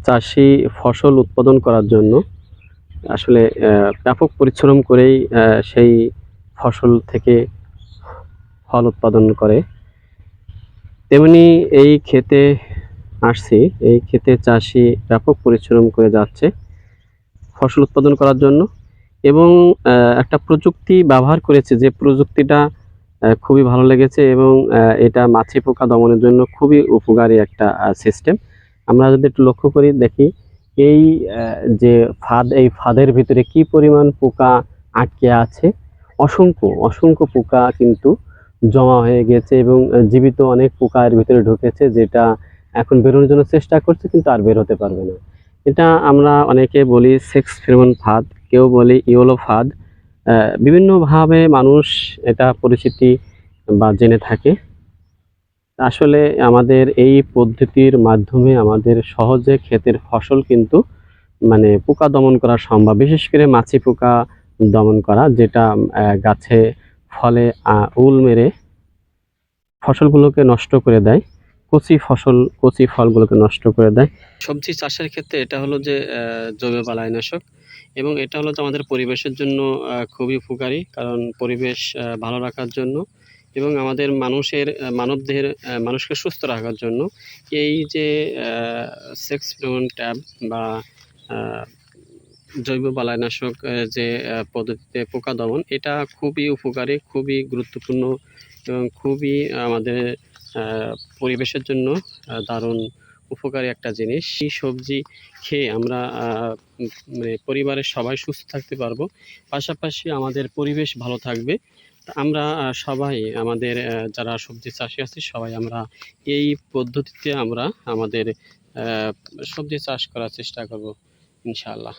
চাষি ফসল উৎপাদন করার জন্য আসলে ব্যাপক পরিশ্রম করেই সেই ফসল থেকে ফল উৎপাদন করে। তেমনি এই ক্ষেতে আসছি, এই ক্ষেতে চাষি ব্যাপক পরিশ্রম করে যাচ্ছে ফসল উৎপাদন করার জন্য এবং একটা প্রযুক্তি ব্যবহার করেছে, যে প্রযুক্তিটা খুবই ভালো লেগেছে এবং এটা মাছি পোকা দমনের জন্য খুবই উপকারী একটা সিস্টেম। আমরা যদি একটু লক্ষ্য করি দেখি এই যে ফাঁদ, এই ফাঁদের ভিতরে কি পরিমাণ পোকা আটকে আছে। অসংখ্য অসংখ্য পোকা কিন্তু জমা হয়ে গেছে এবং জীবিত অনেক পোকা এর ভিতরে ঢুকেছে, যেটা এখন বেরোনোর জন্য চেষ্টা করছে কিন্তু আর বের হতে পারবে না। এটা আমরা অনেকে বলি সেক্স ফেরোমন ফাঁদ, কেউ বলি ইয়েলো ফাঁদ। বিভিন্নভাবে মানুষ এটা পরিচিতি বা জেনে থাকে। আসলে আমাদের এই পদ্ধতির মাধ্যমে আমাদের সহজে ক্ষেতের ফসল কিন্তু মানে পোকা দমন করা সম্ভব, বিশেষ করে মাছি পোকা দমন করা, যেটা গাছে ফলে উল মেরে ফসলগুলোকে নষ্ট করে দেয়, কচি ফলগুলোকে নষ্ট করে দেয়। সবজি চাষের ক্ষেত্রে এটা হলো যে জৈব বালাইনাশক, এবং এটা হলো যে আমাদের পরিবেশের জন্য খুবই উপকারী, কারণ পরিবেশ ভালো রাখার জন্য এবং আমাদের মানবদেহের মানুষকে সুস্থ রাখার জন্য এই যে সেক্স ফেরোমন ট্যাপ বা জৈব বালাইনাশক যে পদ্ধতিতে পোকা দমন, এটা খুবই উপকারী, খুবই গুরুত্বপূর্ণ এবং খুবই আমাদের পরিবেশের জন্য দারুণ উপকারী একটা জিনিস। এই সবজি খেয়ে আমরা মানে পরিবারের সবাই সুস্থ থাকতে পারবো, পাশাপাশি আমাদের পরিবেশ ভালো থাকবে। আমরা সবাই আমাদের যারা সবজি চাষি আছি সবাই আমরা এই পদ্ধতিতে আমরা আমাদের সবজি চাষ করার চেষ্টা করব ইনশাআল্লাহ।